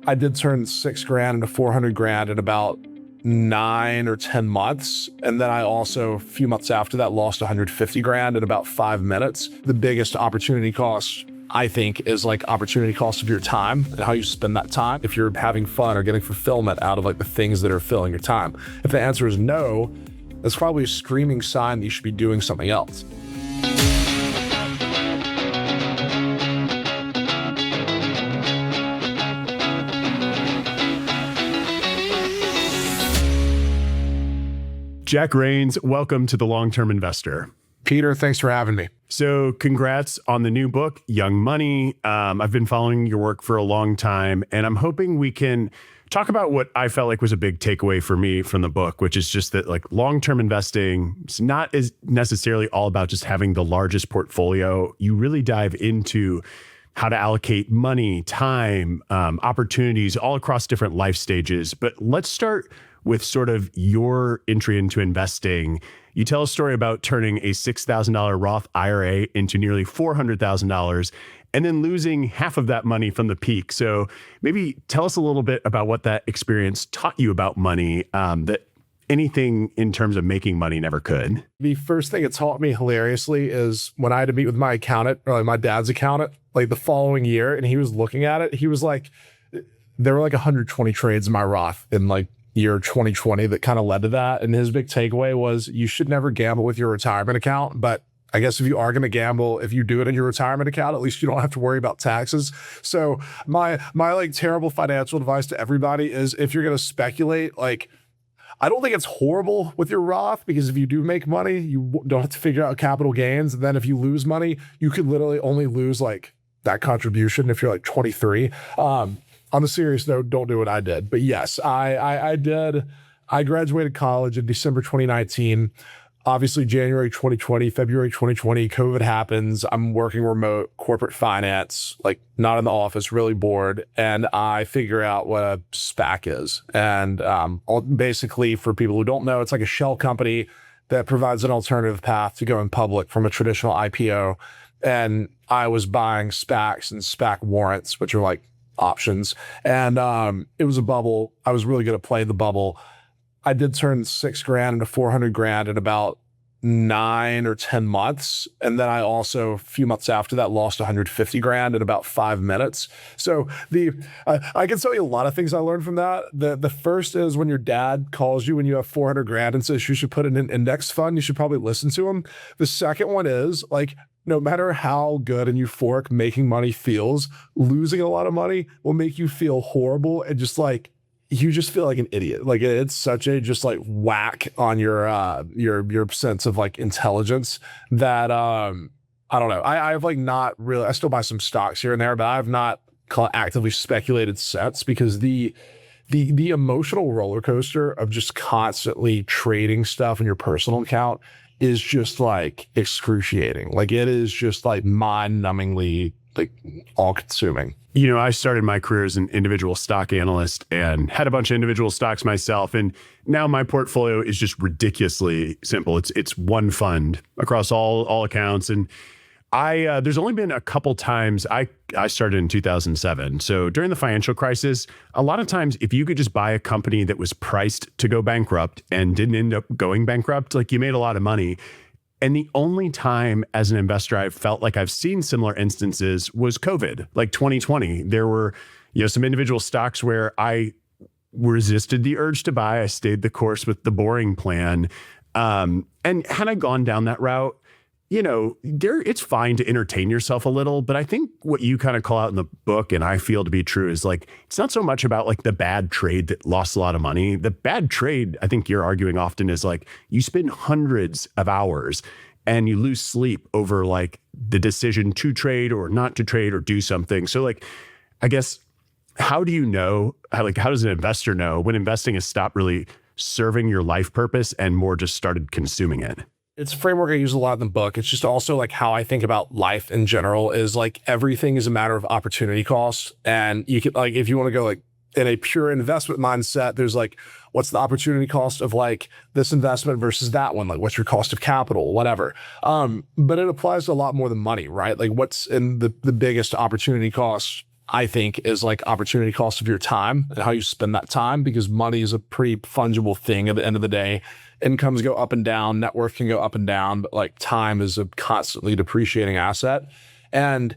I did turn 6 grand into 400 grand in about 9 or 10 months. And then I also, a few months after that, lost 150 grand in about 5 minutes. The biggest opportunity cost, I think, is like opportunity cost of your time and how you spend that time. If you're having fun or getting fulfillment out of like the things that are filling your time. If the answer is no, that's probably a screaming sign that you should be doing something else. Jack Rains, welcome to The Long-Term Investor. Peter, thanks for having me. So congrats on the new book, Young Money. I've been following your work for a long time, and I'm hoping we can talk about what I felt like was a big takeaway for me from the book, which is just that like long-term investing is not as necessarily all about just having the largest portfolio. You really dive into how to allocate money, time, opportunities all across different life stages. But let's start with sort of your entry into investing. You tell a story about turning a $6,000 Roth IRA into nearly $400,000 and then losing half of that money from the peak. So maybe tell us a little bit about what that experience taught you about money that anything in terms of making money never could. The first thing it taught me hilariously is when I had to meet with my accountant, or like my dad's accountant, like the following year, and he was looking at it, he was like, there were like 120 trades in my Roth in like year 2020 that kind of led to that. And his big takeaway was you should never gamble with your retirement account. But I guess if you are going to gamble, if you do it in your retirement account, at least you don't have to worry about taxes. So my like terrible financial advice to everybody is if you're going to speculate, like, I don't think it's horrible with your Roth because if you do make money, you don't have to figure out capital gains. And then if you lose money, you could literally only lose like that contribution if you're like 23. On the serious note, don't do what I did. But yes, I did. I graduated college in December 2019. Obviously, January 2020, February 2020, COVID happens. I'm working remote, corporate finance, like not in the office, really bored. And I figure out what a SPAC is. And basically, for people who don't know, it's like a shell company that provides an alternative path to going public from a traditional IPO. And I was buying SPACs and SPAC warrants, which are like options. And it was a bubble. I was really good at playing the bubble. I did turn 6 grand into 400 grand in about 9 or 10 months. And then I also, a few months after that, lost 150 grand in about 5 minutes. So I can tell you a lot of things I learned from that. The first is when your dad calls you when you have 400 grand and says you should put in an index fund, you should probably listen to him. The second one is like, no matter how good and euphoric making money feels, losing a lot of money will make you feel horrible and just like, you just feel like an idiot. Like it's such a just like whack on your sense of like intelligence that I don't know. I've like not really, I still buy some stocks here and there, but I've not actively speculated since because the emotional roller coaster of just constantly trading stuff in your personal account is just like excruciating. Like it is just like mind-numbingly like all-consuming. You know, I started my career as an individual stock analyst and had a bunch of individual stocks myself. And now my portfolio is just ridiculously simple. It's one fund across all accounts. And there's only been a couple times I started in 2007. So during the financial crisis, a lot of times if you could just buy a company that was priced to go bankrupt and didn't end up going bankrupt, like you made a lot of money. And the only time as an investor I felt like I've seen similar instances was COVID, like 2020. There were, some individual stocks where I resisted the urge to buy. I stayed the course with the boring plan. And had I gone down that route, it's fine to entertain yourself a little, but I think what you kind of call out in the book, and I feel to be true, is like, it's not so much about like the bad trade that lost a lot of money. The bad trade, I think you're arguing often, is like you spend hundreds of hours and you lose sleep over like the decision to trade or not to trade or do something. So like, I guess, how do you know, how does an investor know when investing has stopped really serving your life purpose and more just started consuming it? It's a framework I use a lot in the book. It's just also like how I think about life in general is like everything is a matter of opportunity cost. And you can like, if you want to go like in a pure investment mindset, there's like, what's the opportunity cost of like this investment versus that one? Like what's your cost of capital, whatever. But it applies to a lot more than money, right? Like what's in the biggest opportunity cost I think, is like opportunity cost of your time and how you spend that time, because money is a pretty fungible thing at the end of the day. Incomes go up and down, net worth can go up and down, but like time is a constantly depreciating asset. And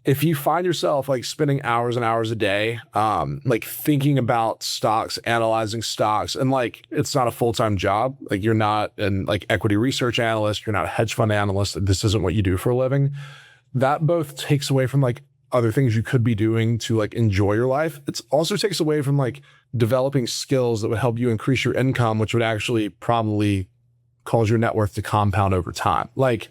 if you find yourself like spending hours and hours a day, like thinking about stocks, analyzing stocks, and like it's not a full-time job, like you're not an like equity research analyst, you're not a hedge fund analyst, this isn't what you do for a living, that both takes away from like other things you could be doing to like enjoy your life. It also takes away from like developing skills that would help you increase your income, which would actually probably cause your net worth to compound over time. Like,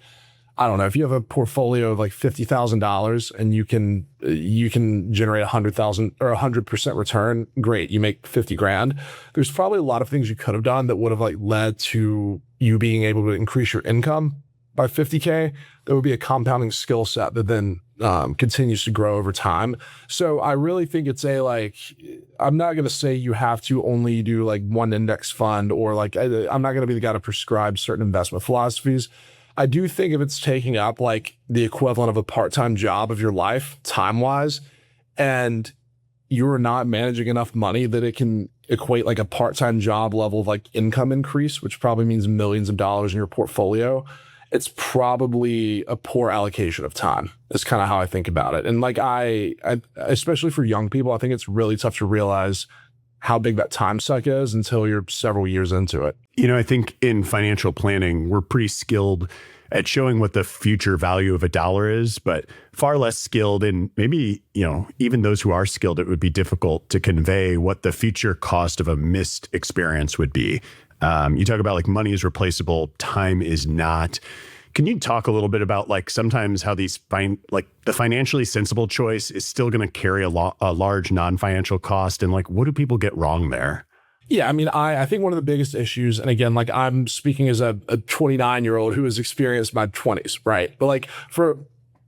I don't know, if you have a portfolio of like $50,000 and you can generate 100,000 or 100% return, great, you make 50 grand. There's probably a lot of things you could have done that would have like led to you being able to increase your income by 50K. That would be a compounding skill set that then continues to grow over time. So I really think it's I'm not going to say you have to only do like one index fund, or like, I'm not going to be the guy to prescribe certain investment philosophies. I do think if it's taking up like the equivalent of a part-time job of your life, time-wise, and you're not managing enough money that it can equate like a part-time job level of like income increase, which probably means millions of dollars in your portfolio, it's probably a poor allocation of time. That's kind of how I think about it. And like I especially for young people, I think it's really tough to realize how big that time suck is until you're several years into it. You know, I think in financial planning, we're pretty skilled at showing what the future value of a dollar is, but far less skilled in maybe, even those who are skilled, it would be difficult to convey what the future cost of a missed experience would be. You talk about like money is replaceable, time is not. Can you talk a little bit about like sometimes how these the financially sensible choice is still going to carry a large non-financial cost, and like what do people get wrong there? Yeah, I mean, I think one of the biggest issues, and again, like I'm speaking as a 29-year-old who has experienced my 20s, right? But like for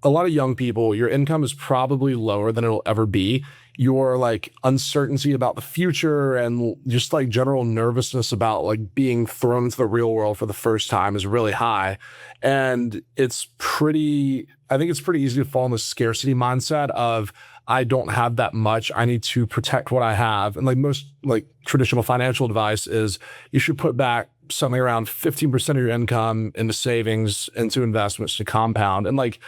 a lot of young people, your income is probably lower than it'll ever be. Your like uncertainty about the future and just like general nervousness about like being thrown into the real world for the first time is really high. And I think it's pretty easy to fall in the scarcity mindset of, I don't have that much, I need to protect what I have. And like most like traditional financial advice is you should put back something around 15% of your income into savings, into investments to compound. And like,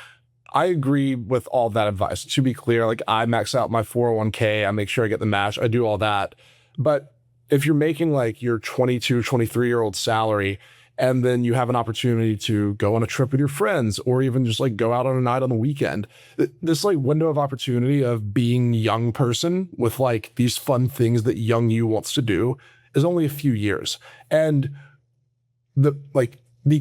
I agree with all that advice. To be clear, like I max out my 401k, I make sure I get the match, I do all that. But if you're making like your 22, 23-year-old salary, and then you have an opportunity to go on a trip with your friends, or even just like go out on a night on the weekend, this like window of opportunity of being a young person with like these fun things that young you wants to do is only a few years. And the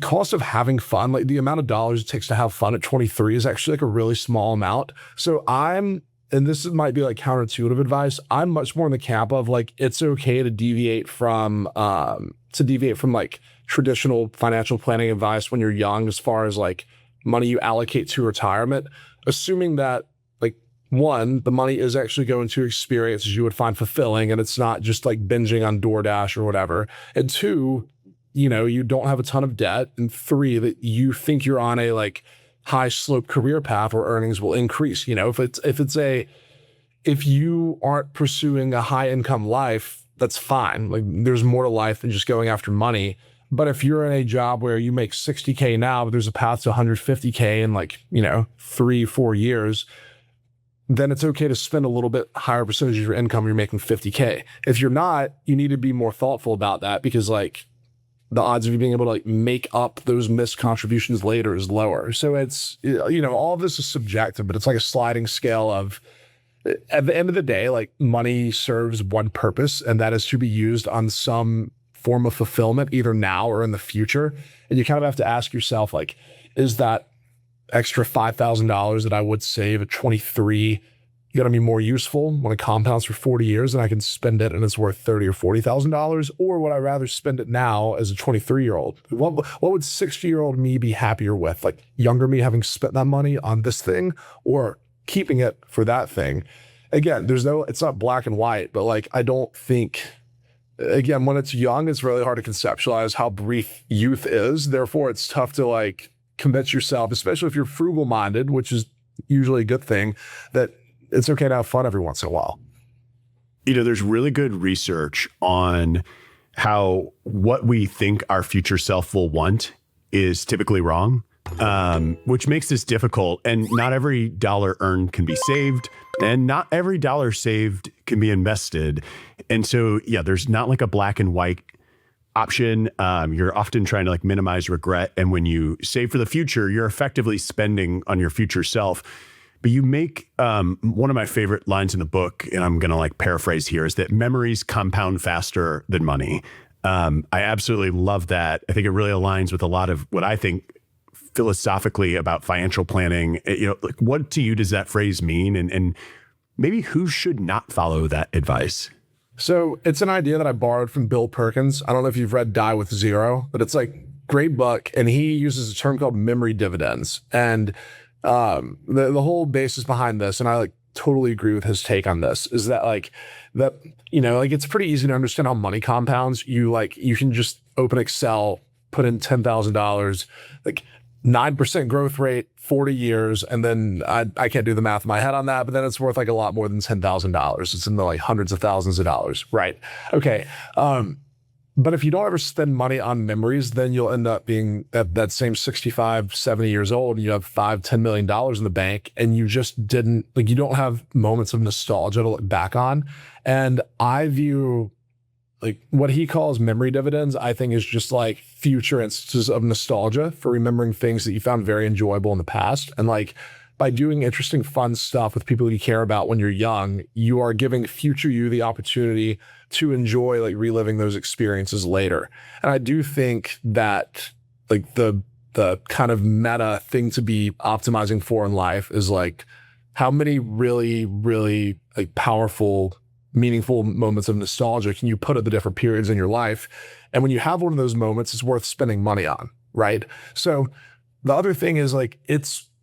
cost of having fun, like the amount of dollars it takes to have fun at 23 is actually like a really small amount. So and this might be like counterintuitive advice, I'm much more in the camp of like, it's okay to deviate from like traditional financial planning advice when you're young, as far as like money you allocate to retirement, assuming that like one, the money is actually going to experiences you would find fulfilling, and it's not just like binging on DoorDash or whatever. And two, you don't have a ton of debt. And three, that you think you're on a like high slope career path where earnings will increase. If you aren't pursuing a high income life, that's fine. Like there's more to life than just going after money. But if you're in a job where you make 60K now, but there's a path to 150K in like, 3-4 years, then it's okay to spend a little bit higher percentage of your income. You're making 50K. If you're not, you need to be more thoughtful about that, because like the odds of you being able to like make up those missed contributions later is lower. So it's, all of this is subjective, but it's like a sliding scale of, at the end of the day, like money serves one purpose, and that is to be used on some form of fulfillment, either now or in the future. And you kind of have to ask yourself, like, is that extra $5,000 that I would save at 23 going to be more useful when it compounds for 40 years and I can spend it and it's worth $30,000 or $40,000? Or would I rather spend it now as a 23-year-old? What would 60-year-old me be happier with? Like younger me having spent that money on this thing, or keeping it for that thing? Again, it's not black and white, but like, I don't think, again, when it's young, it's really hard to conceptualize how brief youth is. Therefore, it's tough to like convince yourself, especially if you're frugal minded, which is usually a good thing, that it's okay to have fun every once in a while. There's really good research on how what we think our future self will want is typically wrong, which makes this difficult. And not every dollar earned can be saved, and not every dollar saved can be invested. And so, yeah, there's not like a black and white option. You're often trying to like minimize regret. And when you save for the future, you're effectively spending on your future self. But you make one of my favorite lines in the book, and I'm going to like paraphrase here, is that memories compound faster than money. I absolutely love that. I think it really aligns with a lot of what I think philosophically about financial planning. Like what to you does that phrase mean? And maybe who should not follow that advice? So it's an idea that I borrowed from Bill Perkins. I don't know if you've read Die with Zero, but it's like great book. And he uses a term called memory dividends. And the whole basis behind this, and I like totally agree with his take on this, is that like it's pretty easy to understand how money compounds. You can just open Excel, put in $10,000, like 9% growth rate, 40 years, and then I can't do the math in my head on that, but then it's worth like a lot more than $10,000. It's in the like hundreds of thousands of dollars, right? Okay. But if you don't ever spend money on memories, then you'll end up being at that same 65, 70 years old, and you have $5-10 million in the bank, and you just didn't, like, you don't have moments of nostalgia to look back on. And I view like what he calls memory dividends, I think is just like future instances of nostalgia for remembering things that you found very enjoyable in the past. And like by doing interesting, fun stuff with people you care about when you're young, you are giving future you the opportunity to enjoy like reliving those experiences later. And I do think that like the kind of meta thing to be optimizing for in life is like how many really, really like powerful, meaningful moments of nostalgia can you put at the different periods in your life? And when you have one of those moments, it's worth spending money on, right? So the other thing is like,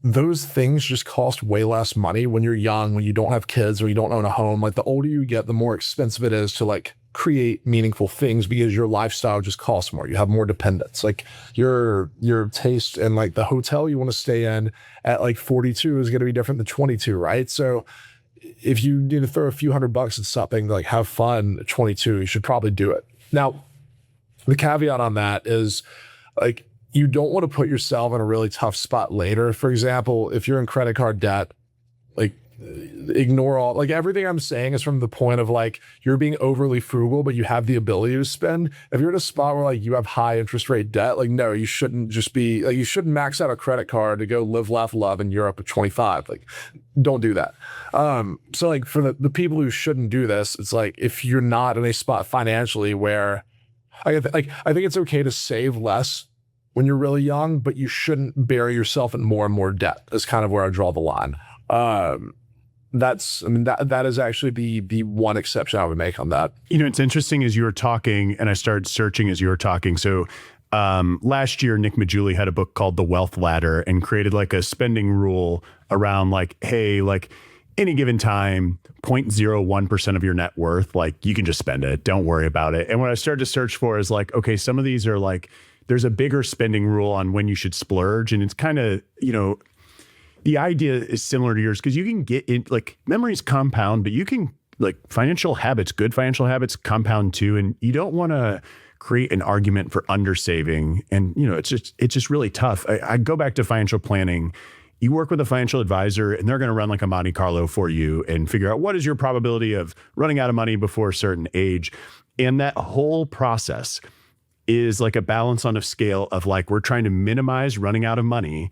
those things just cost way less money when you're young, when you don't have kids or you don't own a home. Like the older you get, the more expensive it is to like create meaningful things because your lifestyle just costs more. You have more dependence. Like your taste and like the hotel you want to stay in at like 42 is going to be different than 22, right? So if you need to throw a few $100 at something to like have fun at 22, you should probably do it. Now, the caveat on that is like, you don't want to put yourself in a really tough spot later. For example, if you're in credit card debt, like ignore all, like everything I'm saying is from the point of like, you're being overly frugal, but you have the ability to spend. If you're in a spot where like you have high interest rate debt, like, no, you shouldn't just be like, you shouldn't max out a credit card to go live, laugh, love in Europe at 25. Like, don't do that. So like for the people who shouldn't do this, it's like, if you're not in a spot financially where I think it's okay to save less when you're really young, but you shouldn't bury yourself in more and more debt. That's kind of where I draw the line. That is actually the one exception I would make on that. It's interesting as you were talking, and I started searching as you were talking. So last year, Nick Majuli had a book called The Wealth Ladder and created like a spending rule around like, hey, like any given time, 0.01% of your net worth, like you can just spend it. Don't worry about it. And what I started to search for is like, okay, some of these are like, there's a bigger spending rule on when you should splurge. And it's kind of, the idea is similar to yours because you can get in, like memories compound, but you can like good financial habits compound too. And you don't want to create an argument for undersaving. And, it's just really tough. I go back to financial planning. You work with a financial advisor and they're going to run like a Monte Carlo for you and figure out what is your probability of running out of money before a certain age. And that whole process is like a balance on a scale of like, we're trying to minimize running out of money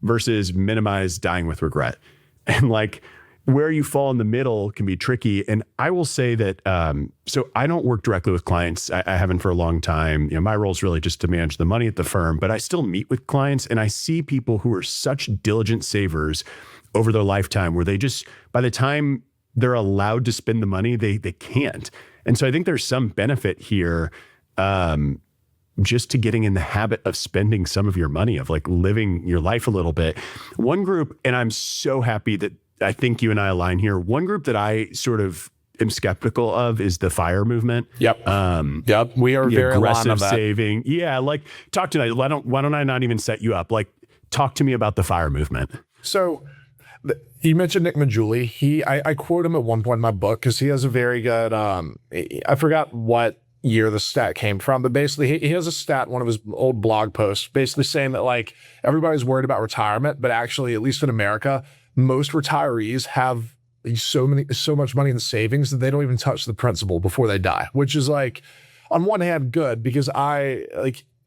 versus minimize dying with regret. And like where you fall in the middle can be tricky. And I will say that, so I don't work directly with clients. I haven't for a long time. My role is really just to manage the money at the firm, but I still meet with clients and I see people who are such diligent savers over their lifetime where they just, by the time they're allowed to spend the money, they can't. And so I think there's some benefit here, just to getting in the habit of spending some of your money, of like living your life a little bit. One group, and I'm so happy that I think you and I align here. One group that I sort of am skeptical of is the FIRE movement. Yep. We are very aggressive of that. Saving. Yeah. Like talk to me. Why don't I not even set you up? Like talk to me about the FIRE movement. So You mentioned Nick Majuli. I quote him at one point in my book because he has a very good, I forgot what year the stat came from, but basically he has a stat in one of his old blog posts basically saying that like everybody's worried about retirement, but actually, at least in America, most retirees have so much money in savings that they don't even touch the principal before they die, which is like on one hand good because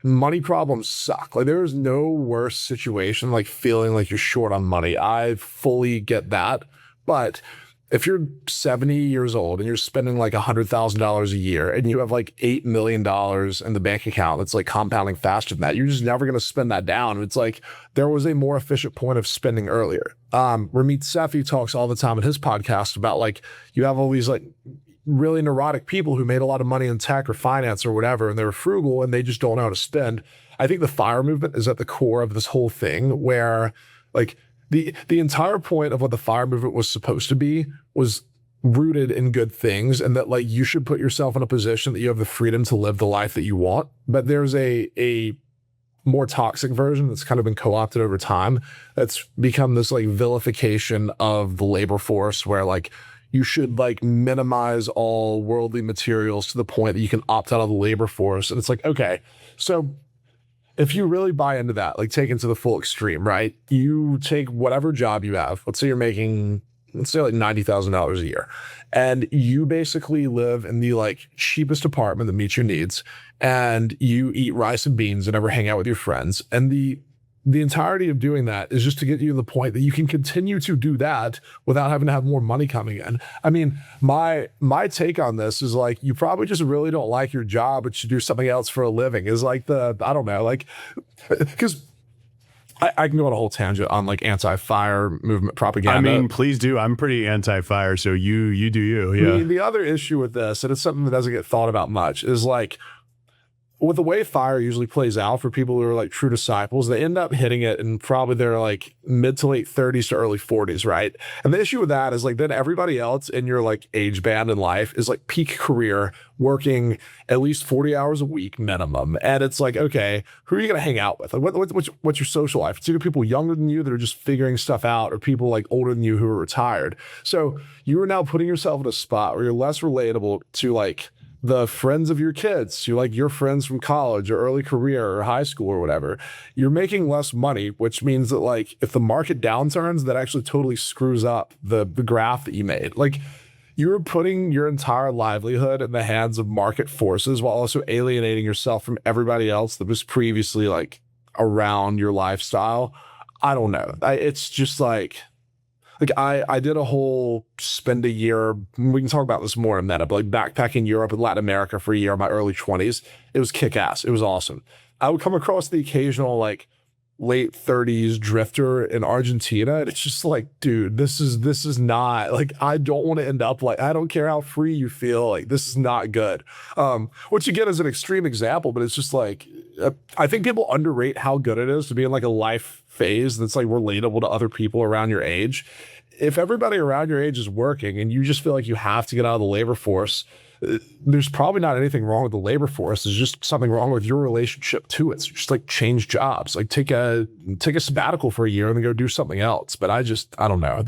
money problems suck. Like there is no worse situation like feeling like you're short on money. I fully get that. But if you're 70 years old and you're spending like $100,000 a year and you have like $8 million in the bank account that's like compounding faster than that, you're just never going to spend that down. It's like there was a more efficient point of spending earlier. Ramit Sethi talks all the time in his podcast about like you have all these like really neurotic people who made a lot of money in tech or finance or whatever, and they're frugal and they just don't know how to spend. I think the FIRE movement is at the core of this whole thing where like the entire point of what the FIRE movement was supposed to be was rooted in good things, and that like you should put yourself in a position that you have the freedom to live the life that you want. But there's a more toxic version that's kind of been co-opted over time that's become this like vilification of the labor force where like you should like minimize all worldly materials to the point that you can opt out of the labor force. And it's like, okay, so if you really buy into that, like take it to the full extreme, right? You take whatever job you have, let's say you're making, let's say like $90,000 a year, and you basically live in the like cheapest apartment that meets your needs, and you eat rice and beans and never hang out with your friends. And the entirety of doing that is just to get you to the point that you can continue to do that without having to have more money coming in. I mean, my take on this is like, you probably just really don't like your job, but you do something else for a living is like I don't know, like, because I can go on a whole tangent on like anti-FIRE movement propaganda. I mean, please do. I'm pretty anti-FIRE, so you do you. Yeah. I mean, the other issue with this, and it's something that doesn't get thought about much, is like, with the way FIRE usually plays out for people who are like true disciples, they end up hitting it in probably their like mid to late 30s to early 40s, right? And the issue with that is like then everybody else in your like age band in life is like peak career, working at least 40 hours a week minimum. And it's like, okay, who are you going to hang out with? Like what's your social life? It's either people younger than you that are just figuring stuff out or people like older than you who are retired. So you are now putting yourself in a spot where you're less relatable to like the friends of your kids, to like your friends from college or early career or high school or whatever. You're making less money, which means that like if the market downturns, that actually totally screws up the graph that you made. Like you're putting your entire livelihood in the hands of market forces while also alienating yourself from everybody else that was previously like around your lifestyle. I don't know. It's just like I did a whole spend a year, we can talk about this more in that, but like backpacking Europe and Latin America for a year in my early 20s. It was kick-ass. It was awesome. I would come across the occasional like late 30s drifter in Argentina, and it's just like, dude, this is not like, I don't want to end up like, I don't care how free you feel, like this is not good. Which again is an extreme example, but it's just like, I think people underrate how good it is to be in like a life phase that's like relatable to other people around your age. If everybody around your age is working and you just feel like you have to get out of the labor force, there's probably not anything wrong with the labor force. There's just something wrong with your relationship to it. So just like change jobs, like take a sabbatical for a year and then go do something else. But I don't know.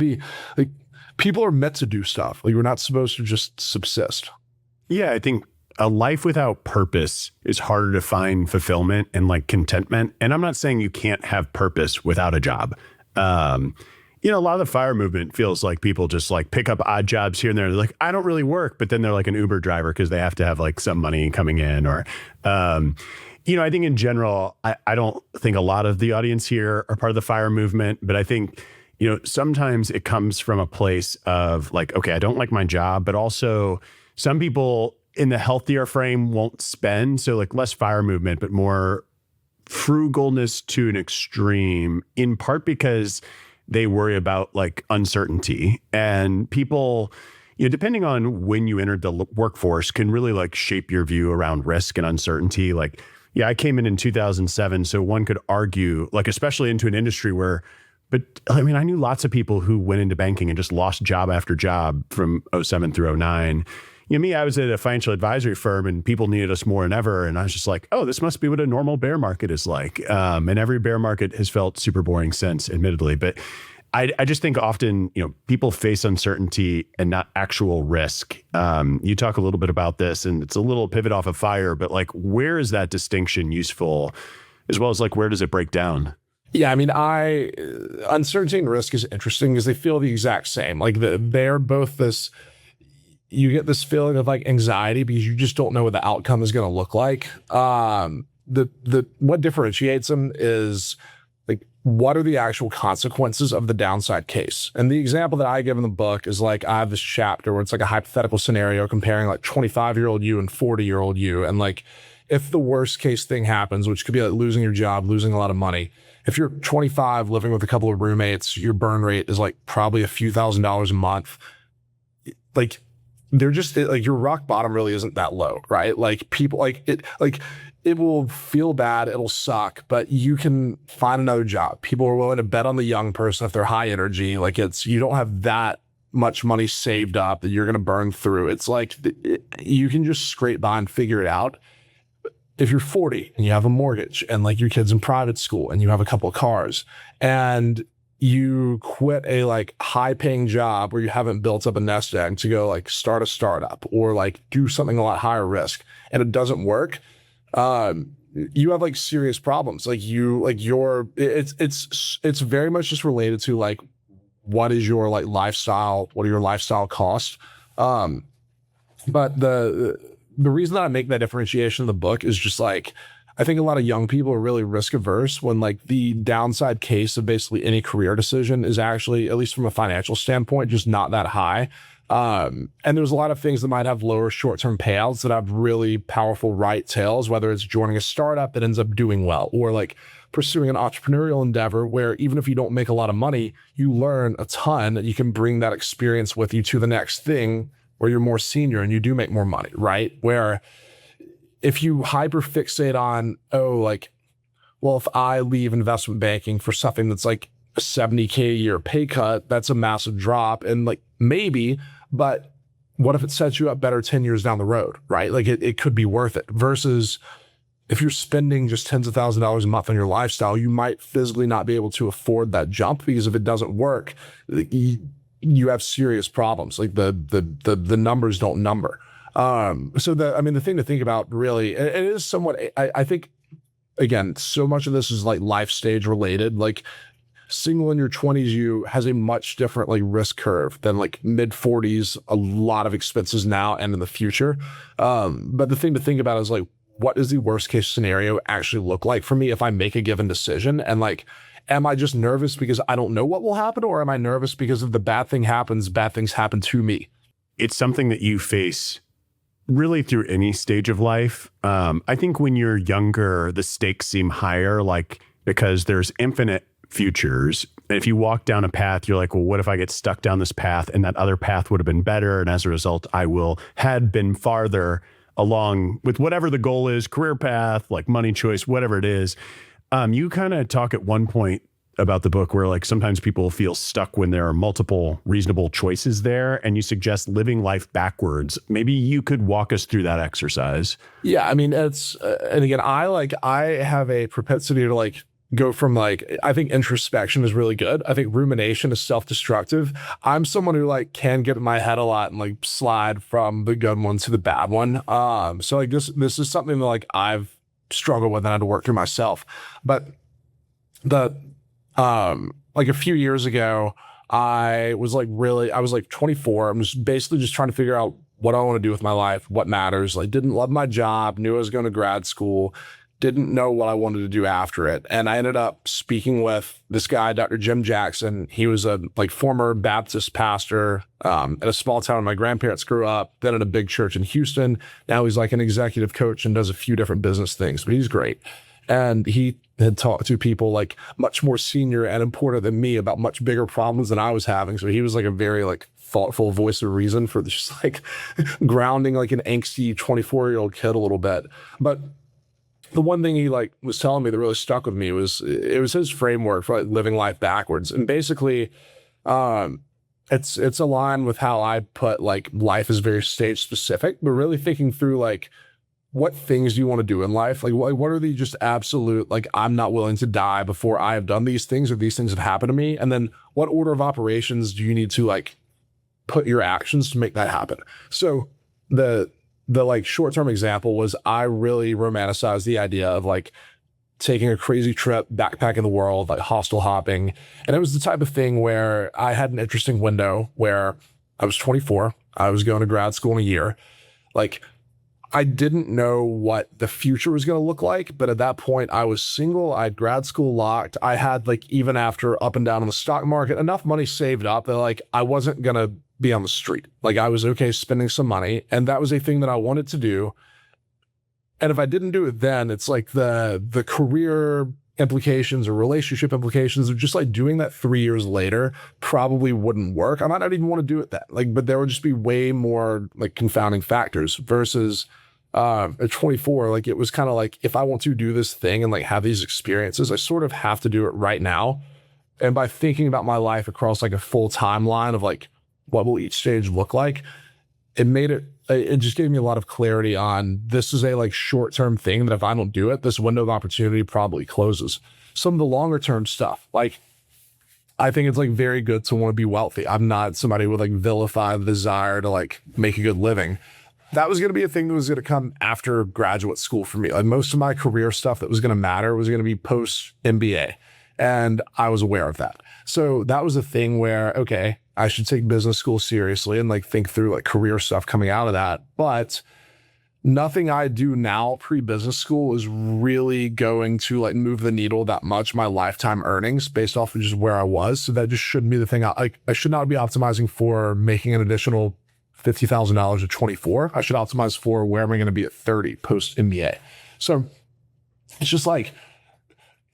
Like people are meant to do stuff. Like we're not supposed to just subsist. Yeah, I think a life without purpose is harder to find fulfillment and like contentment. And I'm not saying you can't have purpose without a job. A lot of the FIRE movement feels like people just like pick up odd jobs here and there. They're like, I don't really work, but then they're like an Uber driver because they have to have like some money coming in. Or, I think in general, I don't think a lot of the audience here are part of the FIRE movement, but I think, sometimes it comes from a place of like, okay, I don't like my job, but also some people in the healthier frame won't spend. So like less FIRE movement, but more frugalness to an extreme, in part because they worry about like uncertainty. And people, depending on when you entered the workforce, can really like shape your view around risk and uncertainty. Like, yeah, I came in 2007. So one could argue, like, especially into an industry but I mean, I knew lots of people who went into banking and just lost job after job from 07 through 09. Me, I was at a financial advisory firm and people needed us more than ever. And I was just like, oh, this must be what a normal bear market is like. And every bear market has felt super boring since, admittedly. But I just think often, people face uncertainty and not actual risk. You talk a little bit about this, and it's a little pivot off of fire, but like, where is that distinction useful, as well as like, where does it break down? Yeah, I mean, uncertainty and risk is interesting because they feel the exact same. Like they're both this. You get this feeling of like anxiety because you just don't know what the outcome is going to look like. What differentiates them is like, what are the actual consequences of the downside case? And the example that I give in the book is like, I have this chapter where it's like a hypothetical scenario comparing like 25-year-old you and 40-year-old you, and like, if the worst case thing happens, which could be like losing your job, losing a lot of money. If you're 25, living with a couple of roommates, your burn rate is like probably a few $1,000s a month. Like, they're just like, your rock bottom really isn't that low, right? Like people it will feel bad, it'll suck, but you can find another job. People are willing to bet on the young person if they're high energy. Like you don't have that much money saved up that you're going to burn through. It's like you can just scrape by and figure it out. If you're 40 and you have a mortgage and like your kid's in private school and you have a couple of cars and you quit a like high paying job where you haven't built up a nest egg to go like start a startup or like do something a lot higher risk and it doesn't work, you have like serious problems. Like it's very much just related to like, what is your like lifestyle? What are your lifestyle costs? But the reason that I make that differentiation in the book is just like, I think a lot of young people are really risk averse when like the downside case of basically any career decision is actually, at least from a financial standpoint, just not that high. And there's a lot of things that might have lower short-term payouts that have really powerful right tails, whether it's joining a startup that ends up doing well or like pursuing an entrepreneurial endeavor where even if you don't make a lot of money, you learn a ton and you can bring that experience with you to the next thing where you're more senior and you do make more money, right? Where if you hyper fixate on, if I leave investment banking for something that's like a $70K a year pay cut, that's a massive drop. And like maybe, but what if it sets you up better 10 years down the road, right? Like it could be worth it versus if you're spending just tens of thousands of dollars a month on your lifestyle, you might physically not be able to afford that jump because if it doesn't work, you have serious problems. Like the numbers don't number. The thing to think about really, it is somewhat, I think, again, so much of this is like life stage related. Like single in your 20s, you has a much different like risk curve than like mid 40s, a lot of expenses now and in the future. But the thing to think about is like, what does the worst case scenario actually look like for me if I make a given decision? And like, am I just nervous because I don't know what will happen? Or am I nervous because if the bad thing happens, bad things happen to me? It's something that you face really through any stage of life. I think when you're younger, the stakes seem higher, like because there's infinite futures. And if you walk down a path, you're like, well, what if I get stuck down this path and that other path would have been better? And as a result, had been farther along with whatever the goal is, career path, like money choice, whatever it is. You kind of talk at one point about the book where like sometimes people feel stuck when there are multiple reasonable choices there, and you suggest living life backwards. Maybe you could walk us through that exercise. Yeah, I mean, it's and again, I have a propensity to like go from like, I think introspection is really good. I think rumination is self-destructive. I'm someone who like can get in my head a lot and like slide from the good one to the bad one. So like this is something that like I've struggled with and had to work through myself. But like a few years ago, I was like 24. I'm just basically just trying to figure out what I want to do with my life, what matters. Like didn't love my job, knew I was going to grad school, didn't know what I wanted to do after it. And I ended up speaking with this guy, Dr. Jim Jackson. He was a like former Baptist pastor at a small town where my grandparents grew up, then at a big church in Houston. Now he's like an executive coach and does a few different business things, but he's great. And he had talked to people like much more senior and important than me about much bigger problems than I was having. So he was like a very like thoughtful voice of reason for just like grounding like an angsty 24-year-old kid a little bit. But the one thing he like was telling me that really stuck with me was it was his framework for like living life backwards. And basically, it's aligned with how I put like life is very stage specific, but really thinking through like what things do you want to do in life? Like, what are the just absolute, like, I'm not willing to die before I have done these things or these things have happened to me? And then what order of operations do you need to like put your actions to make that happen? So the like short-term example was I really romanticized the idea of like taking a crazy trip, backpacking the world, like hostel hopping. And it was the type of thing where I had an interesting window where I was 24. I was going to grad school in a year. Like, I didn't know what the future was going to look like, but at that point I was single. I had grad school locked. I had, like, even after up and down on the stock market, enough money saved up that like I wasn't going to be on the street. Like, I was okay spending some money, and that was a thing that I wanted to do. And if I didn't do it then, it's like the career implications or relationship implications of just like doing that 3 years later probably wouldn't work. I might not even want to do it then. Like, but there would just be way more like confounding factors versus at 24, like it was kind of like, if I want to do this thing and like have these experiences, I sort of have to do it right now. And by thinking about my life across like a full timeline of like, what will each stage look like? It just gave me a lot of clarity on this is a like short-term thing that if I don't do it, this window of opportunity probably closes. Some of the longer term stuff, like I think it's like very good to want to be wealthy. I'm not somebody who would like vilify the desire to like make a good living. That was going to be a thing that was going to come after graduate school for me. Like most of my career stuff that was going to matter was going to be post MBA. And I was aware of that. So that was a thing where, okay, I should take business school seriously and like think through like career stuff coming out of that. But nothing I do now pre-business school is really going to like move the needle that much, my lifetime earnings based off of just where I was. So that just shouldn't be the thing. I should not be optimizing for making an additional $50,000 at 24. I should optimize for where am I going to be at 30 post MBA. So it's just like,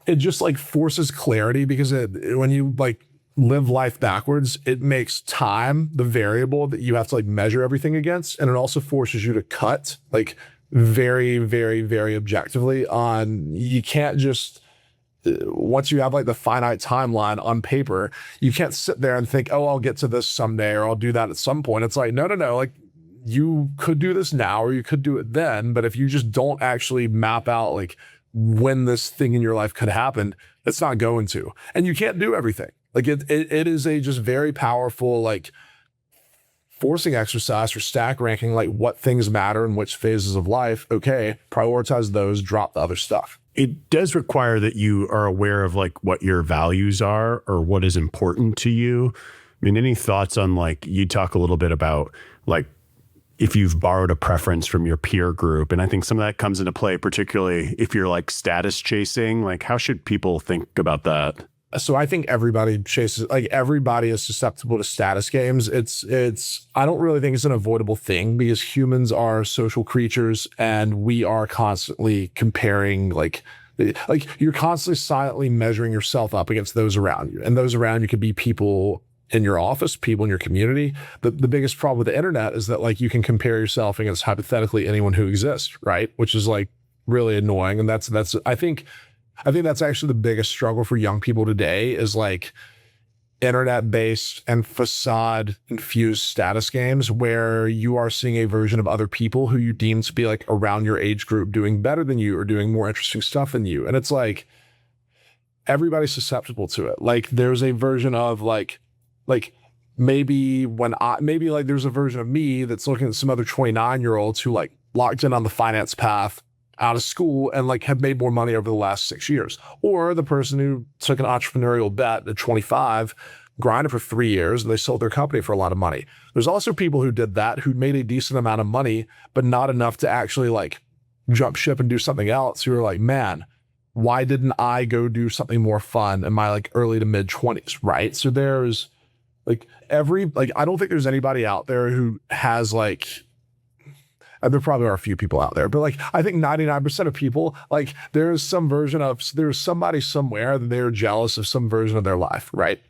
it just like forces clarity because when you like live life backwards, it makes time the variable that you have to like measure everything against. And it also forces you to cut like very, very, very objectively on, you can't just, once you have like the finite timeline on paper, you can't sit there and think, oh, I'll get to this someday, or I'll do that at some point. It's like, no, like you could do this now, or you could do it then. But if you just don't actually map out like when this thing in your life could happen, it's not going to. And you can't do everything. Like it is a just very powerful, like forcing exercise for stack ranking, like what things matter in which phases of life. Okay, prioritize those, drop the other stuff. It does require that you are aware of like what your values are or what is important to you. I mean, any thoughts on like, you talk a little bit about like, if you've borrowed a preference from your peer group. And I think some of that comes into play, particularly if you're like status chasing, like how should people think about that? So I think everybody chases, like everybody is susceptible to status games. I don't really think it's an avoidable thing because humans are social creatures and we are constantly comparing, like you're constantly silently measuring yourself up against those around you. And those around you could be people in your office, people in your community. The biggest problem with the internet is that like you can compare yourself against hypothetically anyone who exists, right? Which is like really annoying. And that's I think that's actually the biggest struggle for young people today is like internet-based and facade-infused status games where you are seeing a version of other people who you deem to be like around your age group doing better than you or doing more interesting stuff than you. And it's like everybody's susceptible to it. Like there's a version of like maybe like there's a version of me that's looking at some other 29-year-olds who like locked in on the finance path out of school and like have made more money over the last 6 years. Or the person who took an entrepreneurial bet at 25, grinded for 3 years, and they sold their company for a lot of money. There's also people who did that, who made a decent amount of money, but not enough to actually like jump ship and do something else, who are like, man, why didn't I go do something more fun in my like early to mid 20s, right? So there's like I don't think there's anybody out there who has like, there probably are a few people out there, but like, I think 99% of people, like there's somebody somewhere that they're jealous of some version of their life, right?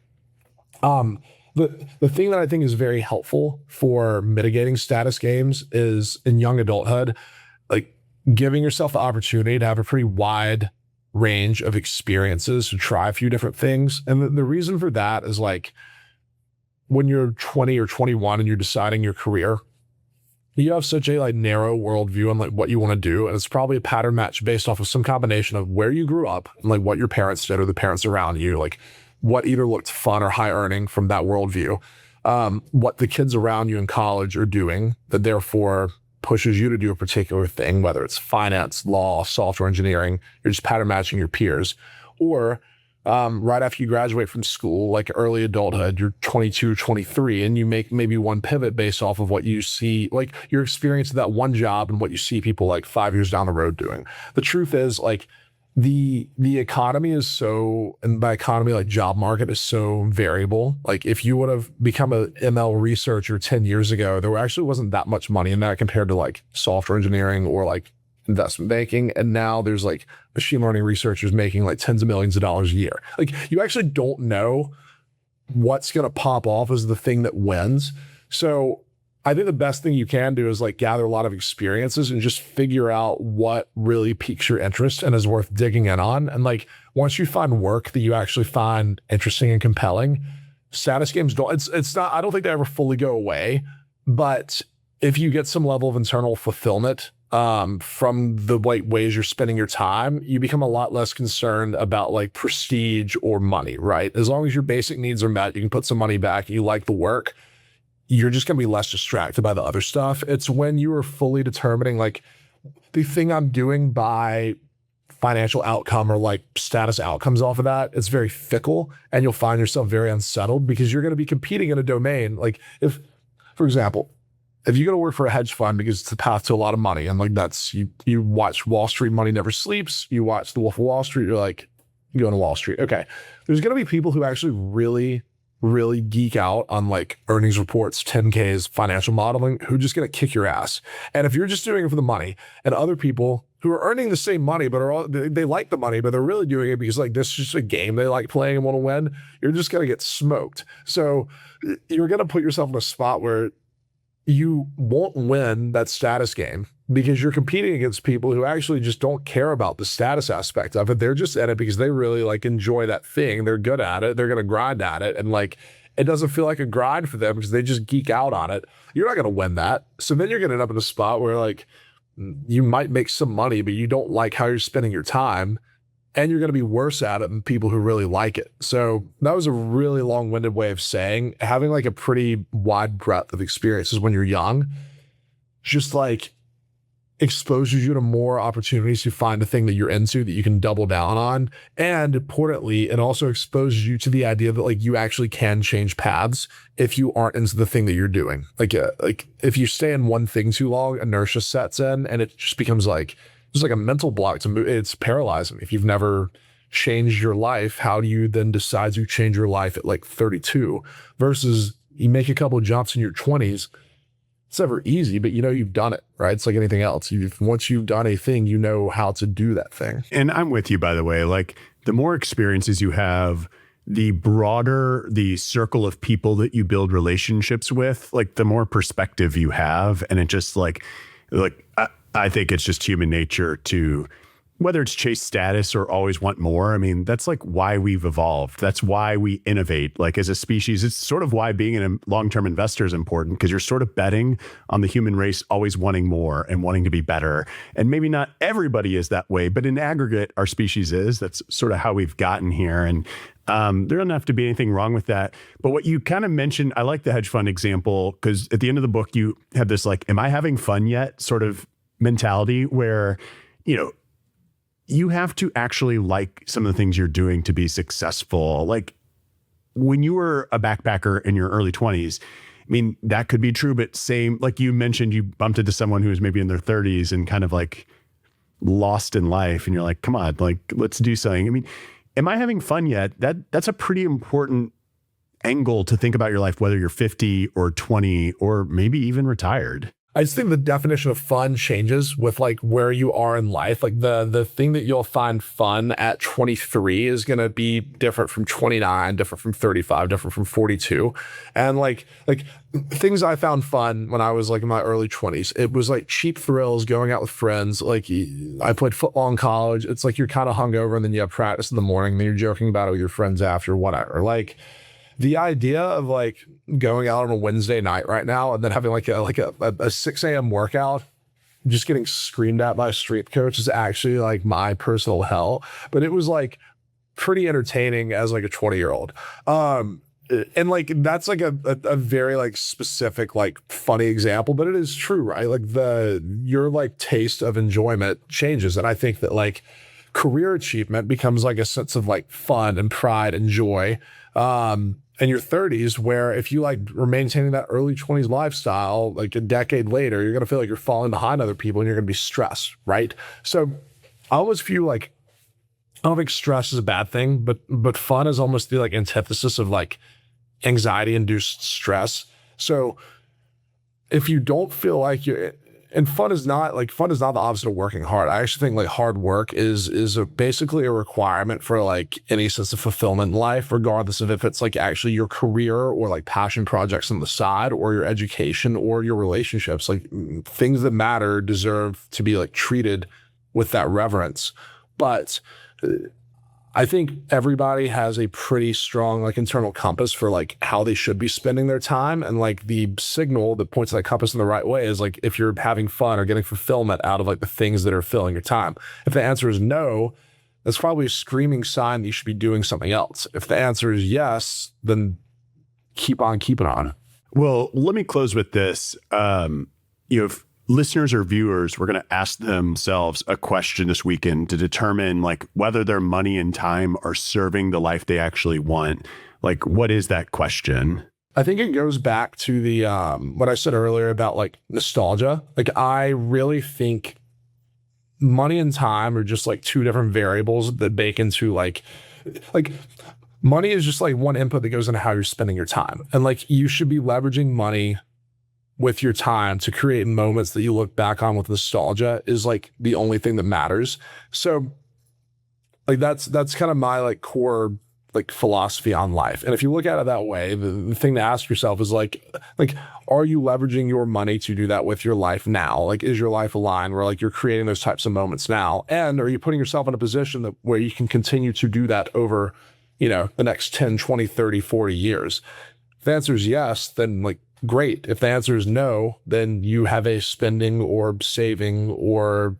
The thing that I think is very helpful for mitigating status games is in young adulthood, like giving yourself the opportunity to have a pretty wide range of experiences to try a few different things. And the reason for that is like, when you're 20 or 21 and you're deciding your career, you have such a like narrow worldview on like what you want to do, and it's probably a pattern match based off of some combination of where you grew up and like what your parents did or the parents around you, like what either looked fun or high earning from that worldview, what the kids around you in college are doing that therefore pushes you to do a particular thing, whether it's finance, law, software engineering. You're just pattern matching your peers, or right after you graduate from school, like early adulthood, you're 22, 23, and you make maybe one pivot based off of what you see, like your experience of that one job and what you see people like 5 years down the road doing. The truth is, like, the economy is so, and by economy, like job market is so variable. Like if you would have become a ML researcher 10 years ago, there actually wasn't that much money in that compared to like software engineering or like investment banking. And now there's like machine learning researchers making like tens of millions of dollars a year. Like you actually don't know what's going to pop off as the thing that wins. So I think the best thing you can do is like gather a lot of experiences and just figure out what really piques your interest and is worth digging in on. And like, once you find work that you actually find interesting and compelling, status games it's not, I don't think they ever fully go away, but if you get some level of internal fulfillment from the like ways you're spending your time, you become a lot less concerned about like prestige or money, right? As long as your basic needs are met, you can put some money back, you like the work, you're just going to be less distracted by the other stuff. It's when you are fully determining like the thing I'm doing by financial outcome or like status outcomes off of that, it's very fickle, and you'll find yourself very unsettled because you're going to be competing in a domain. Like if, for example, if you go to work for a hedge fund because it's the path to a lot of money, and like that's, you watch Wall Street, Money Never Sleeps, you watch The Wolf of Wall Street, you're like, you go to Wall Street. Okay. There's going to be people who actually really geek out on like earnings reports, 10Ks, financial modeling, who are just going to kick your ass. And if you're just doing it for the money, and other people who are earning the same money, but they like the money, but they're really doing it because like this is just a game they like playing and want to win, you're just going to get smoked. So you're going to put yourself in a spot where you won't win that status game because you're competing against people who actually just don't care about the status aspect of it. They're just in it because they really like enjoy that thing. They're good at it. They're going to grind at it. And like, it doesn't feel like a grind for them because they just geek out on it. You're not going to win that. So then you're going to end up in a spot where like you might make some money, but you don't like how you're spending your time. And you're going to be worse at it than people who really like it. So that was a really long-winded way of saying having like a pretty wide breadth of experiences when you're young, just like exposes you to more opportunities to find a thing that you're into that you can double down on. And importantly, it also exposes you to the idea that like you actually can change paths if you aren't into the thing that you're doing. Like if you stay in one thing too long, inertia sets in and it just becomes like, it's like a mental block to move. It's paralyzing. If you've never changed your life, how do you then decide to change your life at like 32 versus you make a couple of jumps in your 20s? It's never easy, but you know you've done it, right? It's like anything else. Once you've done a thing, you know how to do that thing. And I'm with you, by the way. Like the more experiences you have, the broader the circle of people that you build relationships with, like the more perspective you have. And it just like I think it's just human nature to, whether it's chase status or always want more. I mean, that's like why we've evolved. That's why we innovate. Like as a species, it's sort of why being a long-term investor is important, because you're sort of betting on the human race always wanting more and wanting to be better. And maybe not everybody is that way, but in aggregate, our species is. That's sort of how we've gotten here. And there doesn't have to be anything wrong with that. But what you kind of mentioned, I like the hedge fund example, because at the end of the book, you have this like, am I having fun yet sort of mentality where, you know, you have to actually like some of the things you're doing to be successful. Like when you were a backpacker in your early 20s, I mean, that could be true, but same, like you mentioned, you bumped into someone who was maybe in their 30s and kind of like lost in life. And you're like, come on, like, let's do something. I mean, am I having fun yet? That's a pretty important angle to think about your life, whether you're 50 or 20 or maybe even retired. I just think the definition of fun changes with like where you are in life. Like the thing that you'll find fun at 23 is going to be different from 29, different from 35, different from 42. And like things I found fun when I was like in my early 20s, it was like cheap thrills, going out with friends. Like I played football in college. It's like you're kind of hungover and then you have practice in the morning and then you're joking about it with your friends after, whatever. Like the idea of like going out on a Wednesday night right now and then having like a 6 a.m. workout, just getting screamed at by a street coach is actually like my personal hell. But it was like pretty entertaining as like a 20-year-old. And like that's like a very like specific like funny example, but it is true, right? Like your like taste of enjoyment changes. And I think that like career achievement becomes like a sense of like fun and pride and joy in your 30s, where if you like are maintaining that early 20s lifestyle, like a decade later, you're gonna feel like you're falling behind other people and you're gonna be stressed, right? So I always feel like I don't think stress is a bad thing, but fun is almost the like antithesis of like anxiety-induced stress. So if you don't feel like and fun is not the opposite of working hard. I actually think like hard work is basically a requirement for like any sense of fulfillment in life, regardless of if it's like actually your career or like passion projects on the side or your education or your relationships. Like things that matter deserve to be like treated with that reverence. But I think everybody has a pretty strong like internal compass for like how they should be spending their time. And like the signal that points that compass in the right way is like if you're having fun or getting fulfillment out of like the things that are filling your time. If the answer is no, that's probably a screaming sign that you should be doing something else. If the answer is yes, then keep on keeping on. Well, let me close with this. If listeners or viewers were going to ask themselves a question this weekend to determine like whether their money and time are serving the life they actually want, like what is that question? I think it goes back to the what I said earlier about like nostalgia. Like I really think money and time are just like two different variables that bake into like money is just like one input that goes into how you're spending your time. And like you should be leveraging money with your time to create moments that you look back on with nostalgia is like the only thing that matters. So like that's kind of my like core like philosophy on life. And if you look at it that way, the thing to ask yourself is like, are you leveraging your money to do that with your life now? Like, is your life aligned where like you're creating those types of moments now? And are you putting yourself in a position where you can continue to do that over, the next 10, 20, 30, 40 years? If the answer is yes, then like, great. If the answer is no, then you have a spending or saving or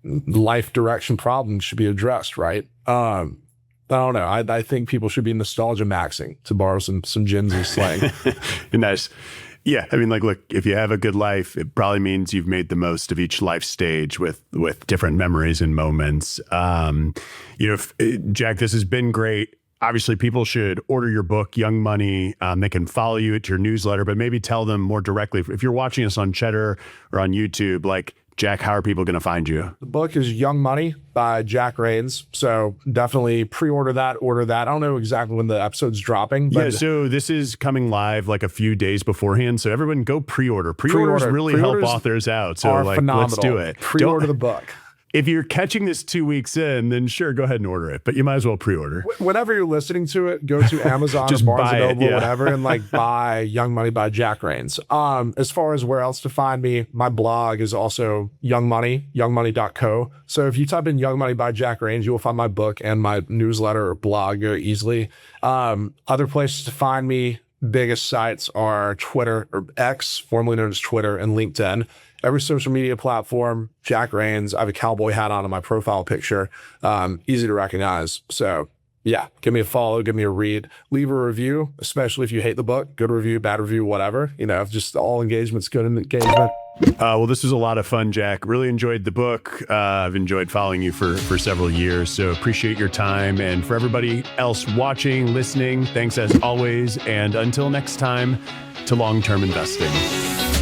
life direction problem should be addressed, right? I don't know. I think people should be nostalgia maxing, to borrow some Gen Z slang. Nice. Yeah. I mean, like, look, if you have a good life, it probably means you've made the most of each life stage with different memories and moments. Jack, this has been great. Obviously, people should order your book, Young Money. They can follow you at your newsletter, but maybe tell them more directly. If you're watching us on Cheddar or on YouTube, like, Jack, how are people going to find you? The book is Young Money by Jack Rains. So definitely order that. I don't know exactly when the episode's dropping. But yeah, so this is coming live like a few days beforehand. So everyone go pre-order. Pre-orders really help authors out. So like, phenomenal. Let's do it. Pre-order the book. If you're catching this 2 weeks in, then sure, go ahead and order it. But you might as well pre-order. Whenever you're listening to it, go to Amazon or Barnes & Noble, whatever, and like buy Young Money by Jack Rains. As far as where else to find me, my blog is also Young Money, youngmoney.co. So if you type in Young Money by Jack Rains, you will find my book and my newsletter or blog very easily. Other places to find me, biggest sites are Twitter or X, formerly known as Twitter, and LinkedIn. Every social media platform, Jack Rains. I have a cowboy hat on in my profile picture. Easy to recognize. So yeah, give me a follow, give me a read, leave a review, especially if you hate the book. Good review, bad review, whatever. Just all engagement's good engagement. Well, this was a lot of fun, Jack. Really enjoyed the book. I've enjoyed following you for several years, so appreciate your time. And for everybody else watching, listening, thanks as always. And until next time, to long-term investing.